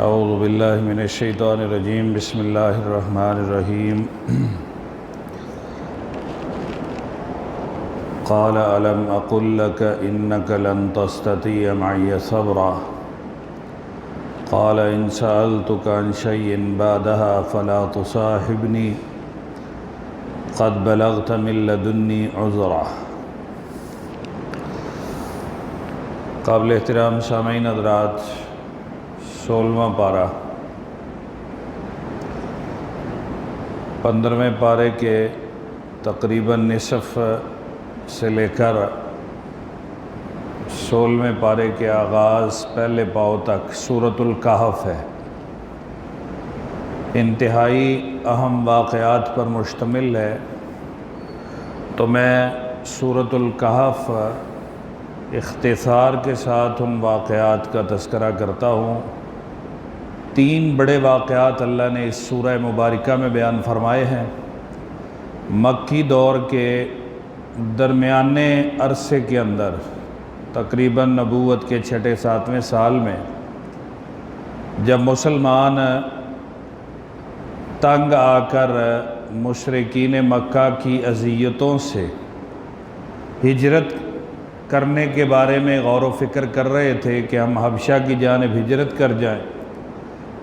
اعوذ باللہ من الشیطان الرجیم بسم اللہ الرحمن الرحیم قال الم اقل لك انك لن تستطيع معي صبرا قال ان سألتك عن شيء بعدها فلا تصاحبني قد بلغت من لدني عذرا۔ قابل احترام سامعین حضرات، 16واں پارہ 15ویں پارے کے تقریباً نصف سے لے کر 16ویں پارے کے آغاز پہلے پاؤ تک سورۃ الکہف ہے۔ انتہائی اہم واقعات پر مشتمل ہے، تو میں سورۃ الکہف اختصار کے ساتھ ان واقعات کا تذکرہ کرتا ہوں۔ 3 بڑے واقعات اللہ نے اس سورہ مبارکہ میں بیان فرمائے ہیں۔ مکی دور کے درمیانے عرصے کے اندر تقریباً نبوت کے 6-7ویں سال میں جب مسلمان تنگ آ کر مشرکین مکہ کی اذیتوں سے ہجرت کرنے کے بارے میں غور و فکر کر رہے تھے کہ ہم حبشہ کی جانب ہجرت کر جائیں،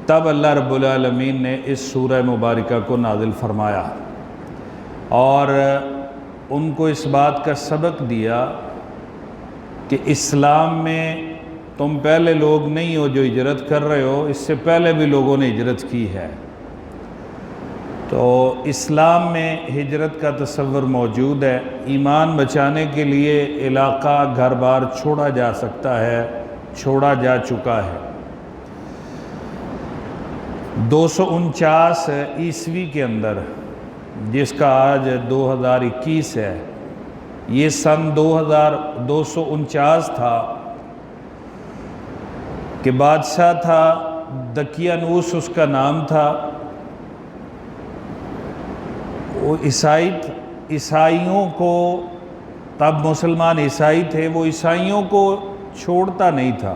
تب اللہ رب العالمین نے اس سورہ مبارکہ کو نازل فرمایا اور ان کو اس بات کا سبق دیا کہ اسلام میں تم پہلے لوگ نہیں ہو جو ہجرت کر رہے ہو، اس سے پہلے بھی لوگوں نے ہجرت کی ہے۔ تو اسلام میں ہجرت کا تصور موجود ہے۔ ایمان بچانے کے لیے علاقہ گھر بار چھوڑا جا سکتا ہے، چھوڑا جا چکا ہے۔ 249 عیسوی کے اندر، جس کا آج 2021 ہے، یہ سن 2249 تھا کہ بادشاہ تھا دقیانوس اس کا نام تھا۔ وہ عیسائیوں کو، تب مسلمان عیسائی تھے، وہ عیسائیوں کو چھوڑتا نہیں تھا۔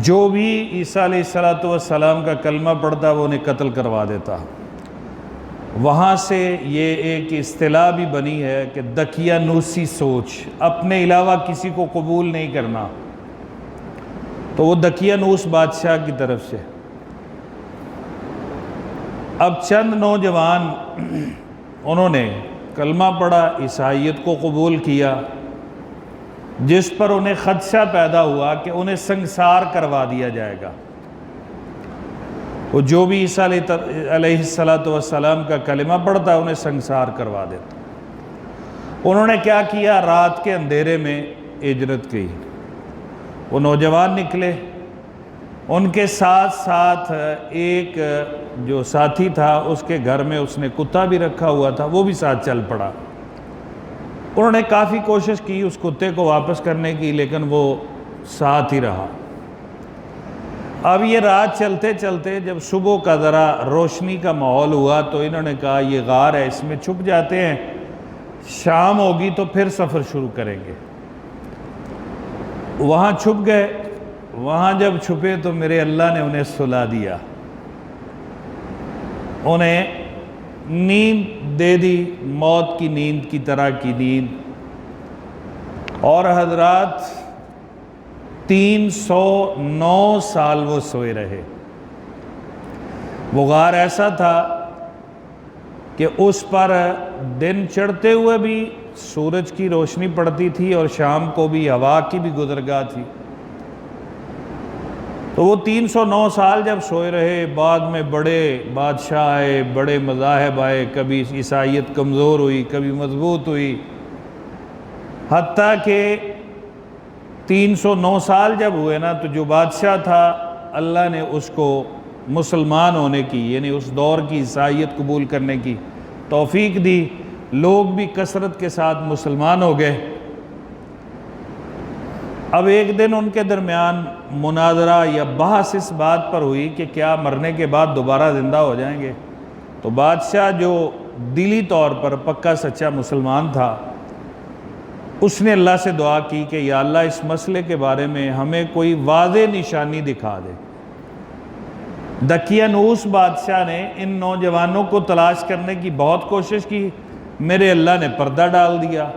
جو بھی عیسیٰ علیہ السلام کا کلمہ پڑھتا وہ انہیں قتل کروا دیتا۔ وہاں سے یہ ایک اصطلاح بھی بنی ہے کہ دقیانوسی سوچ، اپنے علاوہ کسی کو قبول نہیں کرنا۔ تو وہ دقیانوس بادشاہ کی طرف سے۔ اب چند نوجوان انہوں نے کلمہ پڑھا، عیسائیت کو قبول کیا، جس پر انہیں خدشہ پیدا ہوا کہ انہیں سنگسار کروا دیا جائے گا۔ وہ جو بھی عیسیٰ علیہ السلام کا کلمہ پڑھتا انہیں سنگسار کروا دیتا۔ انہوں نے کیا کیا؟ رات کے اندھیرے میں ہجرت کی۔ وہ نوجوان نکلے، ان کے ساتھ ساتھ ایک جو ساتھی تھا، اس کے گھر میں اس نے کتا بھی رکھا ہوا تھا، وہ بھی ساتھ چل پڑا۔ انہوں نے کافی کوشش کی اس کتے کو واپس کرنے کی، لیکن وہ ساتھ ہی رہا۔ اب یہ رات چلتے چلتے جب صبح کا ذرا روشنی کا ماحول ہوا تو انہوں نے کہا یہ غار ہے، اس میں چھپ جاتے ہیں، شام ہوگی تو پھر سفر شروع کریں گے۔ وہاں چھپ گئے۔ وہاں جب چھپے تو میرے اللہ نے انہیں سلا دیا، انہیں نیند دے دی، موت کی نیند کی طرح کی نیند۔ اور حضرات 309 سال وہ سوئے رہے۔ وہ غار ایسا تھا کہ اس پر دن چڑھتے ہوئے بھی سورج کی روشنی پڑتی تھی اور شام کو بھی ہوا کی بھی گزرگاہ تھی۔ تو وہ 309 سال جب سوئے رہے، بعد میں بڑے بادشاہ آئے، بڑے مذاہب آئے، کبھی عیسائیت کمزور ہوئی، کبھی مضبوط ہوئی، حتیٰ کہ 309 سال جب ہوئے نا تو جو بادشاہ تھا اللہ نے اس کو مسلمان ہونے کی، یعنی اس دور کی عیسائیت قبول کرنے کی توفیق دی۔ لوگ بھی کثرت کے ساتھ مسلمان ہو گئے۔ اب ایک دن ان کے درمیان مناظرہ یا بحث اس بات پر ہوئی کہ کیا مرنے کے بعد دوبارہ زندہ ہو جائیں گے؟ تو بادشاہ جو دلی طور پر پکا سچا مسلمان تھا، اس نے اللہ سے دعا کی کہ یا اللہ اس مسئلے کے بارے میں ہمیں کوئی واضح نشانی دکھا دے۔ دقیانوس بادشاہ نے ان نوجوانوں کو تلاش کرنے کی بہت کوشش کی، میرے اللہ نے پردہ ڈال دیا۔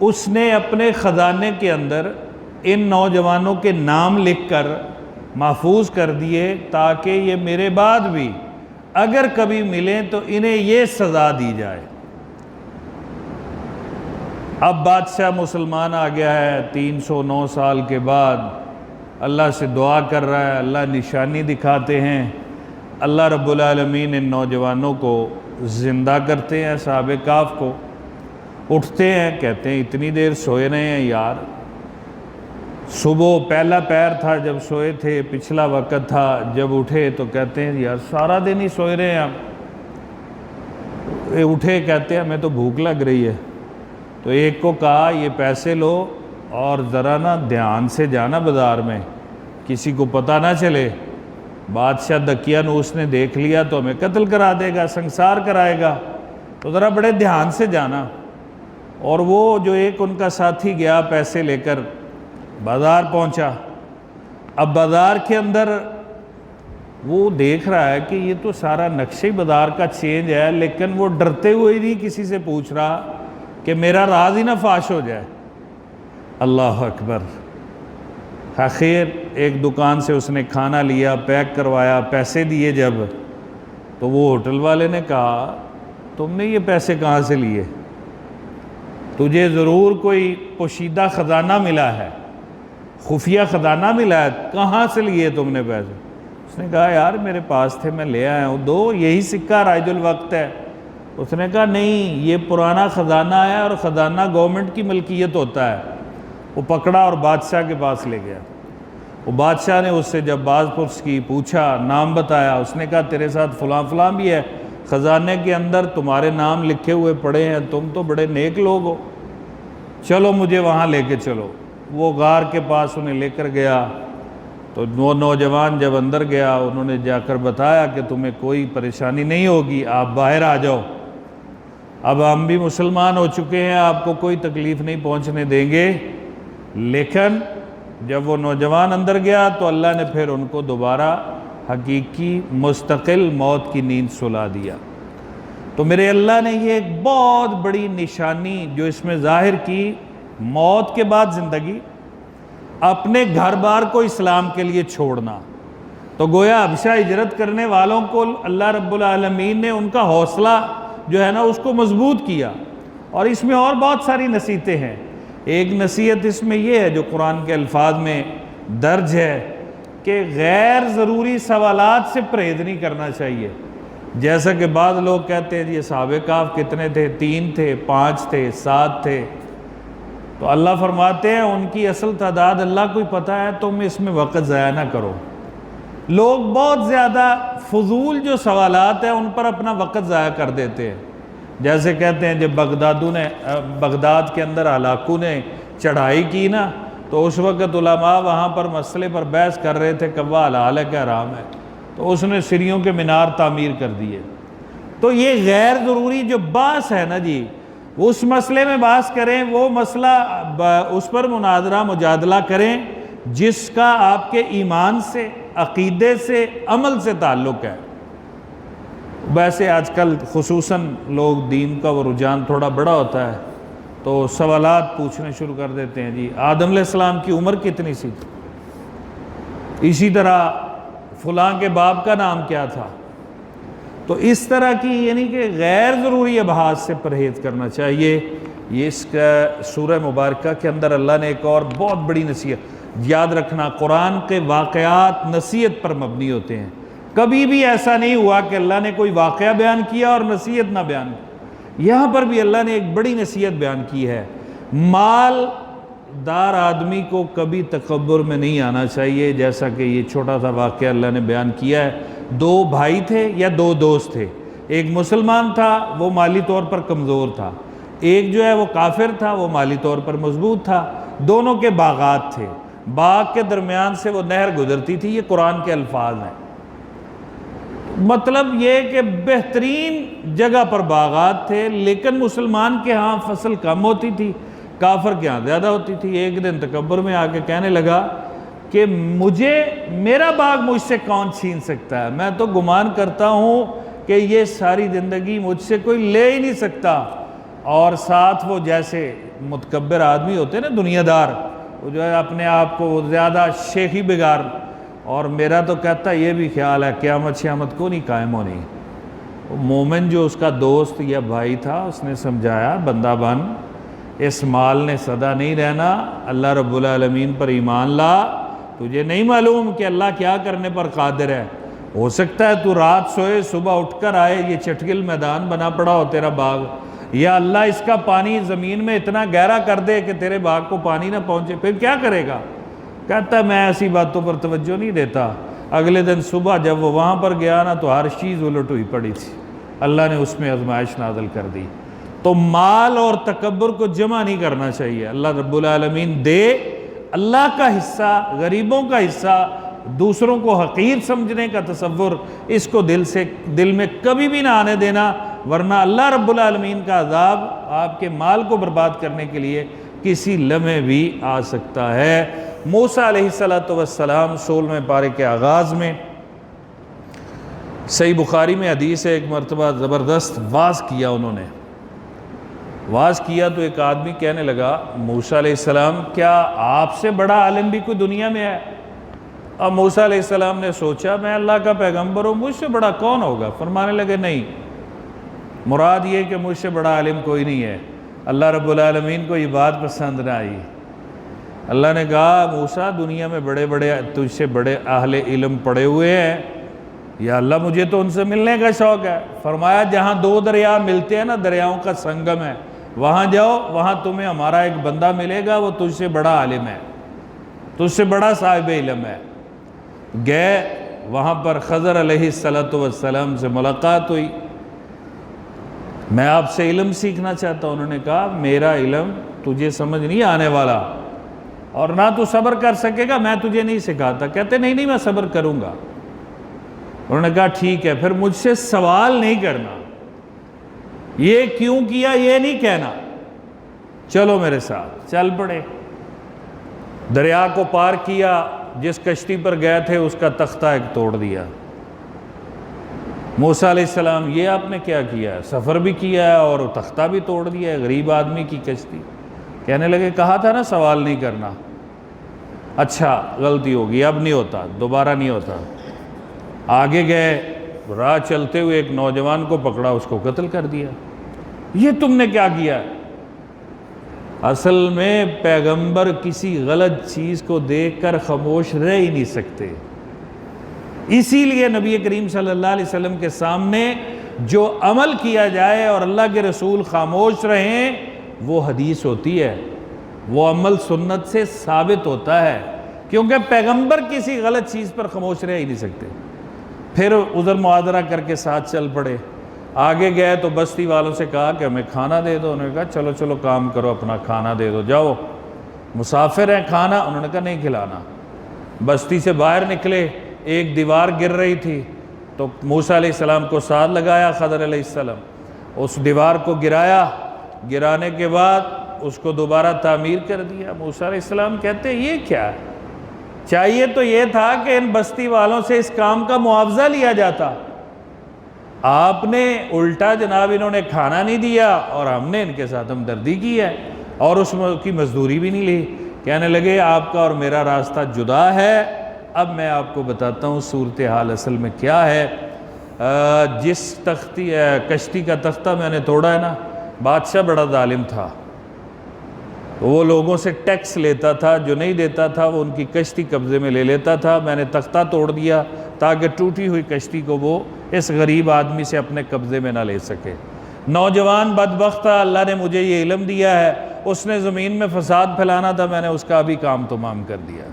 اس نے اپنے خزانے کے اندر ان نوجوانوں کے نام لکھ کر محفوظ کر دیے تاکہ یہ میرے بعد بھی اگر کبھی ملیں تو انہیں یہ سزا دی جائے۔ اب بادشاہ مسلمان آ گیا ہے، 309 سال کے بعد اللہ سے دعا کر رہا ہے، اللہ نشانی دکھاتے ہیں، اللہ رب العالمین ان نوجوانوں کو زندہ کرتے ہیں، اصحاب کہف کو۔ اٹھتے ہیں، کہتے ہیں اتنی دیر سوئے رہے ہیں یار، صبح پہلا پہر تھا جب سوئے تھے، پچھلا وقت تھا جب اٹھے، تو کہتے ہیں یار سارا دن ہی سوئے رہے ہیں ہم۔ اٹھے، کہتے ہیں ہمیں تو بھوک لگ رہی ہے۔ تو ایک کو کہا یہ پیسے لو اور ذرا نا دھیان سے جانا بازار میں، کسی کو پتہ نہ چلے، بادشاہ دقیانوس نے دیکھ لیا تو ہمیں قتل کرا دے گا، سنسار کرائے گا، تو ذرا بڑے دھیان سے جانا۔ اور وہ جو ایک ان کا ساتھی گیا پیسے لے کر بازار پہنچا۔ اب بازار کے اندر وہ دیکھ رہا ہے کہ یہ تو سارا نقشہ بازار کا چینج ہے، لیکن وہ ڈرتے ہوئے نہیں کسی سے پوچھ رہا کہ میرا راز ہی نہ فاش ہو جائے۔ اللہ اکبر۔ آخر ایک دکان سے اس نے کھانا لیا، پیک کروایا، پیسے دیے جب، تو وہ ہوٹل والے نے کہا تم نے یہ پیسے کہاں سے لیے؟ تجھے ضرور کوئی پوشیدہ خزانہ ملا ہے، خفیہ خزانہ ملا ہے، کہاں سے لیے تم نے پیسے؟ اس نے کہا یار میرے پاس تھے، میں لے آیا ہوں، دو یہی سکہ رائج الوقت ہے۔ اس نے کہا نہیں، یہ پرانا خزانہ ہے اور خزانہ گورنمنٹ کی ملکیت ہوتا ہے۔ وہ پکڑا اور بادشاہ کے پاس لے گیا۔ وہ بادشاہ نے اس سے جب باز پرس کی، پوچھا، نام بتایا، اس نے کہا تیرے ساتھ فلاں فلاں بھی ہے، خزانے کے اندر تمہارے نام لکھے ہوئے پڑے ہیں، تم تو بڑے نیک لوگ ہو، چلو مجھے وہاں لے کے چلو۔ وہ غار کے پاس انہیں لے کر گیا۔ تو وہ نوجوان جب اندر گیا، انہوں نے جا کر بتایا کہ تمہیں کوئی پریشانی نہیں ہوگی، آپ باہر آ جاؤ، اب ہم بھی مسلمان ہو چکے ہیں، آپ کو کوئی تکلیف نہیں پہنچنے دیں گے۔ لیکن جب وہ نوجوان اندر گیا تو اللہ نے پھر ان کو دوبارہ حقیقی مستقل موت کی نیند سلا دیا۔ تو میرے اللہ نے یہ ایک بہت بڑی نشانی جو اس میں ظاہر کی، موت کے بعد زندگی، اپنے گھر بار کو اسلام کے لیے چھوڑنا۔ تو گویا حبشہ ہجرت کرنے والوں کو اللہ رب العالمین نے ان کا حوصلہ جو ہے نا اس کو مضبوط کیا۔ اور اس میں اور بہت ساری نصیحتیں ہیں۔ ایک نصیحت اس میں یہ ہے جو قرآن کے الفاظ میں درج ہے کہ غیر ضروری سوالات سے پرہیز نہیں کرنا چاہیے۔ جیسا کہ بعض لوگ کہتے ہیں یہ اصحاب کہف کتنے تھے، 3 تھے، 5 تھے، 7 تھے، تو اللہ فرماتے ہیں ان کی اصل تعداد اللہ کو ہی پتہ ہے، تم اس میں وقت ضائع نہ کرو۔ لوگ بہت زیادہ فضول جو سوالات ہیں ان پر اپنا وقت ضائع کر دیتے ہیں۔ جیسے کہتے ہیں جب بغداد کے اندر ہلاکو نے چڑھائی کی نا، تو اس وقت علماء وہاں پر مسئلے پر بحث کر رہے تھے کب وہ حلال ہے کہ حرام ہے، تو اس نے سریوں کے مینار تعمیر کر دیے۔ تو یہ غیر ضروری جو بحث ہے نا جی، اس مسئلے میں بحث کریں، وہ مسئلہ اس پر مناظرہ مجادلہ کریں جس کا آپ کے ایمان سے، عقیدے سے، عمل سے تعلق ہے۔ ویسے آج کل خصوصاً لوگ دین کا وہ رجحان تھوڑا بڑا ہوتا ہے تو سوالات پوچھنے شروع کر دیتے ہیں، جی آدم علیہ السلام کی عمر کتنی سی تھی، اسی طرح فلاں کے باپ کا نام کیا تھا۔ تو اس طرح کی یعنی کہ غیر ضروری ابحاث سے پرہیز کرنا چاہیے۔ یہ اس کا سورہ مبارکہ کے اندر اللہ نے ایک اور بہت بڑی نصیحت، یاد رکھنا قرآن کے واقعات نصیحت پر مبنی ہوتے ہیں۔ کبھی بھی ایسا نہیں ہوا کہ اللہ نے کوئی واقعہ بیان کیا اور نصیحت نہ بیان کی۔ یہاں پر بھی اللہ نے ایک بڑی نصیحت بیان کی ہے۔ مال دار آدمی کو کبھی تکبر میں نہیں آنا چاہیے، جیسا کہ یہ چھوٹا سا واقعہ اللہ نے بیان کیا ہے۔ 2 بھائی تھے یا 2 دوست تھے، ایک مسلمان تھا وہ مالی طور پر کمزور تھا، ایک جو ہے وہ کافر تھا وہ مالی طور پر مضبوط تھا۔ دونوں کے باغات تھے، باغ کے درمیان سے وہ نہر گزرتی تھی، یہ قرآن کے الفاظ ہیں۔ مطلب یہ کہ بہترین جگہ پر باغات تھے، لیکن مسلمان کے ہاں فصل کم ہوتی تھی، کافر کے ہاں زیادہ ہوتی تھی۔ ایک دن تکبر میں آ کے کہنے لگا کہ میرا باغ مجھ سے کون چھین سکتا ہے، میں تو گمان کرتا ہوں کہ یہ ساری زندگی مجھ سے کوئی لے ہی نہیں سکتا۔ اور ساتھ وہ جیسے متکبر آدمی ہوتے ہیں نا، دنیا دار، وہ جو ہے اپنے آپ کو زیادہ شیخی بگار، اور میرا تو کہتا ہے یہ بھی خیال ہے قیامت شیامت کو نہیں قائم ہونی۔ مومن جو اس کا دوست یا بھائی تھا، اس نے سمجھایا بندہ بن، اس مال نے سدا نہیں رہنا، اللہ رب العالمین پر ایمان لا، تجھے نہیں معلوم کہ اللہ کیا کرنے پر قادر ہے، ہو سکتا ہے تو رات سوئے صبح اٹھ کر آئے یہ چٹگل میدان بنا پڑا ہو تیرا باغ، یا اللہ اس کا پانی زمین میں اتنا گہرا کر دے کہ تیرے باغ کو پانی نہ پہنچے، پھر کیا کرے گا؟ کہتا ہے میں ایسی باتوں پر توجہ نہیں دیتا۔ اگلے دن صبح جب وہ وہاں پر گیا نا تو ہر چیز الٹ ہوئی پڑی تھی، اللہ نے اس میں آزمائش نازل کر دی۔ تو مال اور تکبر کو جمع نہیں کرنا چاہیے، اللہ رب العالمین دے، اللہ کا حصہ، غریبوں کا حصہ، دوسروں کو حقیر سمجھنے کا تصور، اس کو دل میں کبھی بھی نہ آنے دینا، ورنہ اللہ رب العالمین کا عذاب آپ کے مال کو برباد کرنے کے لیے کسی لمحے بھی آ سکتا ہے۔ موسیٰ علیہ السلام 16ویں پارے کے آغاز میں صحیح بخاری میں حدیث ہے، ایک مرتبہ زبردست واز کیا انہوں نے، واز کیا تو ایک آدمی کہنے لگا موسیٰ علیہ السلام کیا آپ سے بڑا عالم بھی کوئی دنیا میں ہے؟ اب موسیٰ علیہ السلام نے سوچا میں اللہ کا پیغمبر ہوں، مجھ سے بڑا کون ہوگا؟ فرمانے لگے نہیں، مراد یہ کہ مجھ سے بڑا عالم کوئی نہیں ہے۔ اللہ رب العالمین کو یہ بات پسند نہ آئی۔ اللہ نے کہا موسیٰ دنیا میں بڑے بڑے تجھ سے بڑے اہل علم پڑے ہوئے ہیں، یا اللہ مجھے تو ان سے ملنے کا شوق ہے۔ فرمایا جہاں دو دریا ملتے ہیں نا، دریاؤں کا سنگم ہے، وہاں جاؤ، وہاں تمہیں ہمارا ایک بندہ ملے گا، وہ تجھ سے بڑا عالم ہے، تجھ سے بڑا صاحب علم ہے۔ گئے، وہاں پر خضر علیہ السلام سے ملاقات ہوئی، میں آپ سے علم سیکھنا چاہتا ہوں۔ انہوں نے کہا میرا علم تجھے سمجھ نہیں آنے والا، اور نہ تو صبر کر سکے گا، میں تجھے نہیں سکھاتا۔ کہتے نہیں میں صبر کروں گا۔ انہوں نے کہا ٹھیک ہے، پھر مجھ سے سوال نہیں کرنا، یہ کیوں کیا یہ نہیں کہنا، چلو میرے ساتھ۔ چل پڑے، دریا کو پار کیا، جس کشتی پر گئے تھے اس کا تختہ ایک توڑ دیا۔ موسیٰ علیہ السلام یہ آپ نے کیا کیا ہے؟ سفر بھی کیا ہے اور تختہ بھی توڑ دیا ہے، غریب آدمی کی کشتی۔ کہنے لگے کہا تھا نا سوال نہیں کرنا۔ اچھا غلطی ہوگی، اب نہیں ہوتا، دوبارہ نہیں ہوتا۔ آگے گئے، راہ چلتے ہوئے ایک نوجوان کو پکڑا، اس کو قتل کر دیا۔ یہ تم نے کیا کیا؟ اصل میں پیغمبر کسی غلط چیز کو دیکھ کر خاموش رہ ہی نہیں سکتے، اسی لیے نبی کریم صلی اللہ علیہ وسلم کے سامنے جو عمل کیا جائے اور اللہ کے رسول خاموش رہیں وہ حدیث ہوتی ہے، وہ عمل سنت سے ثابت ہوتا ہے، کیونکہ پیغمبر کسی غلط چیز پر خاموش رہ ہی نہیں سکتے۔ پھر عذر معاذرہ کر کے ساتھ چل پڑے۔ آگے گئے تو بستی والوں سے کہا کہ ہمیں کھانا دے دو۔ انہوں نے کہا چلو چلو کام کرو، اپنا کھانا دے دو، جاؤ، مسافر ہیں، کھانا؟ انہوں نے کہا نہیں کھلانا۔ بستی سے باہر نکلے، ایک دیوار گر رہی تھی تو موسیٰ علیہ السلام کو ساتھ لگایا خضر علیہ السلام، اس دیوار کو گرایا، گرانے کے بعد اس کو دوبارہ تعمیر کر دیا۔ موسیٰ علیہ السلام کہتے ہیں یہ کیا ہے؟ چاہیے تو یہ تھا کہ ان بستی والوں سے اس کام کا معاوضہ لیا جاتا، آپ نے الٹا جناب انہوں نے کھانا نہیں دیا اور ہم نے ان کے ساتھ ہمدردی کی ہے اور اس کی مزدوری بھی نہیں لی۔ کہنے لگے آپ کا اور میرا راستہ جدا ہے۔ اب میں آپ کو بتاتا ہوں صورتحال اصل میں کیا ہے۔ جس کشتی کا تختہ میں نے توڑا ہے نا، بادشاہ بڑا ظالم تھا، وہ لوگوں سے ٹیکس لیتا تھا، جو نہیں دیتا تھا وہ ان کی کشتی قبضے میں لے لیتا تھا۔ میں نے تختہ توڑ دیا تاکہ ٹوٹی ہوئی کشتی کو وہ اس غریب آدمی سے اپنے قبضے میں نہ لے سکے۔ نوجوان بدبخت تھا، اللہ نے مجھے یہ علم دیا ہے، اس نے زمین میں فساد پھیلانا تھا، میں نے اس کا بھی کام تمام کر دیا۔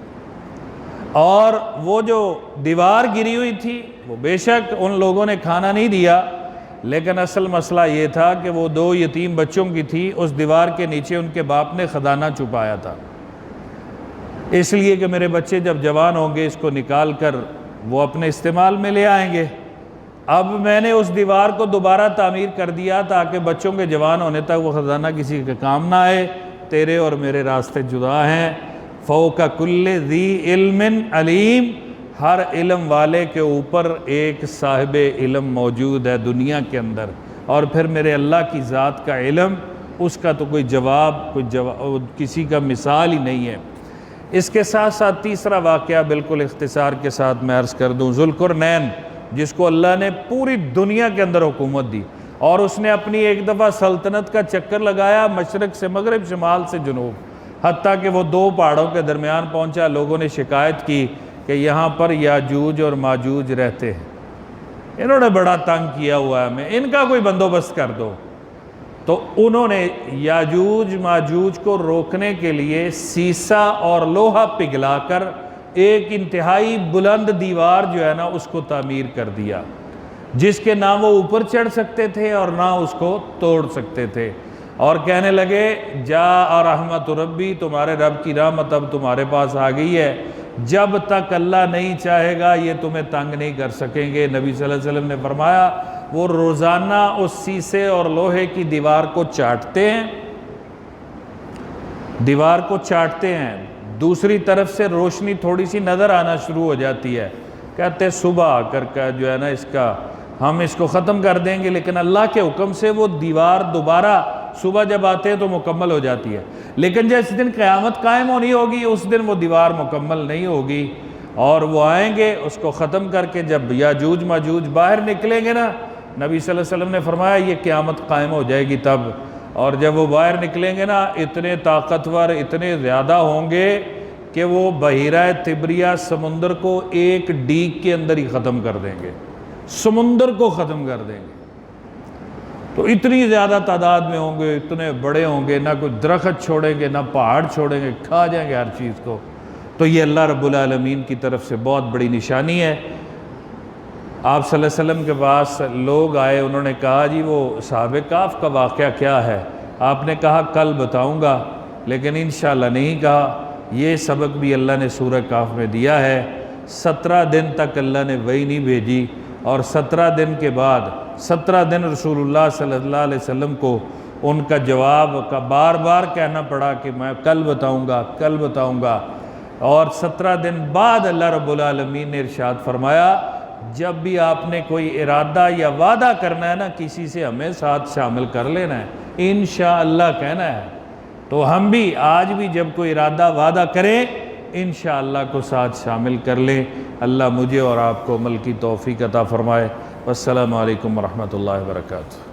اور وہ جو دیوار گری ہوئی تھی وہ بے شک ان لوگوں نے کھانا نہیں دیا، لیکن اصل مسئلہ یہ تھا کہ وہ 2 یتیم بچوں کی تھی، اس دیوار کے نیچے ان کے باپ نے خزانہ چھپایا تھا، اس لیے کہ میرے بچے جب جوان ہوں گے اس کو نکال کر وہ اپنے استعمال میں لے آئیں گے۔ اب میں نے اس دیوار کو دوبارہ تعمیر کر دیا تاکہ بچوں کے جوان ہونے تک وہ خزانہ کسی کے کام نہ آئے۔ تیرے اور میرے راستے جدا ہیں۔ فوق کل ذی علم علیم، ہر علم والے کے اوپر ایک صاحب علم موجود ہے دنیا کے اندر، اور پھر میرے اللہ کی ذات کا علم، اس کا تو کوئی جواب کسی کا مثال ہی نہیں ہے۔ اس کے ساتھ ساتھ تیسرا واقعہ بالکل اختصار کے ساتھ میں عرض کر دوں، ذوالقرنین، جس کو اللہ نے پوری دنیا کے اندر حکومت دی، اور اس نے اپنی ایک دفعہ سلطنت کا چکر لگایا مشرق سے مغرب، شمال سے جنوب، حتیٰ کہ وہ دو پہاڑوں کے درمیان پہنچا۔ لوگوں نے شکایت کی کہ یہاں پر یاجوج اور ماجوج رہتے ہیں، انہوں نے بڑا تنگ کیا ہوا ہے ہمیں، ان کا کوئی بندوبست کر دو۔ تو انہوں نے یاجوج ماجوج کو روکنے کے لیے سیسا اور لوہا پگھلا کر ایک انتہائی بلند دیوار جو ہے نا اس کو تعمیر کر دیا، جس کے نہ وہ اوپر چڑھ سکتے تھے اور نہ اس کو توڑ سکتے تھے، اور کہنے لگے جاء رحمت ربی، تمہارے رب کی رحمت اب تمہارے پاس آ گئی ہے، جب تک اللہ نہیں چاہے گا یہ تمہیں تنگ نہیں کر سکیں گے۔ نبی صلی اللہ علیہ وسلم نے فرمایا وہ روزانہ اس سیسے اور لوہے کی دیوار کو چاٹتے ہیں، دیوار کو چاٹتے ہیں، دوسری طرف سے روشنی تھوڑی سی نظر آنا شروع ہو جاتی ہے، کہتے ہیں صبح آ کر جو ہے نا ہم اس کو ختم کر دیں گے، لیکن اللہ کے حکم سے وہ دیوار دوبارہ صبح جب آتے ہیں تو مکمل ہو جاتی ہے، لیکن جس دن قیامت قائم ہونی ہوگی اس دن وہ دیوار مکمل نہیں ہوگی، اور وہ آئیں گے اس کو ختم کر کے، جب یاجوج ماجوج باہر نکلیں گے نا، نبی صلی اللہ علیہ وسلم نے فرمایا یہ قیامت قائم ہو جائے گی تب، اور جب وہ باہر نکلیں گے نا اتنے طاقتور، اتنے زیادہ ہوں گے کہ وہ بحیرہ طبریہ سمندر کو ایک ڈیگ کے اندر ہی ختم کر دیں گے، سمندر کو ختم کر دیں گے۔ تو اتنی زیادہ تعداد میں ہوں گے، اتنے بڑے ہوں گے، نہ کوئی درخت چھوڑیں گے نہ پہاڑ چھوڑیں گے، کھا جائیں گے ہر چیز کو۔ تو یہ اللہ رب العالمین کی طرف سے بہت بڑی نشانی ہے۔ آپ صلی اللہ علیہ وسلم کے پاس لوگ آئے، انہوں نے کہا جی وہ اصحاب کہف کا واقعہ کیا ہے؟ آپ نے کہا کل بتاؤں گا، لیکن انشاءاللہ نہیں کہا۔ یہ سبق بھی اللہ نے سورہ کہف میں دیا ہے۔ 17 دن تک اللہ نے وحی نہیں بھیجی، اور 17 دن کے بعد 17 دن رسول اللہ صلی اللہ علیہ وسلم کو ان کا جواب کا بار بار کہنا پڑا کہ میں کل بتاؤں گا، کل بتاؤں گا، اور 17 دن بعد اللہ رب العالمین نے ارشاد فرمایا جب بھی آپ نے کوئی ارادہ یا وعدہ کرنا ہے نا کسی سے، ہمیں ساتھ شامل کر لینا ہے، انشاءاللہ کہنا ہے۔ تو ہم بھی آج بھی جب کوئی ارادہ وعدہ کریں انشاءاللہ کو ساتھ شامل کر لیں۔ اللہ مجھے اور آپ کو عمل کی توفیق عطا فرمائے۔ والسلام علیکم ورحمۃ اللہ وبرکاتہ۔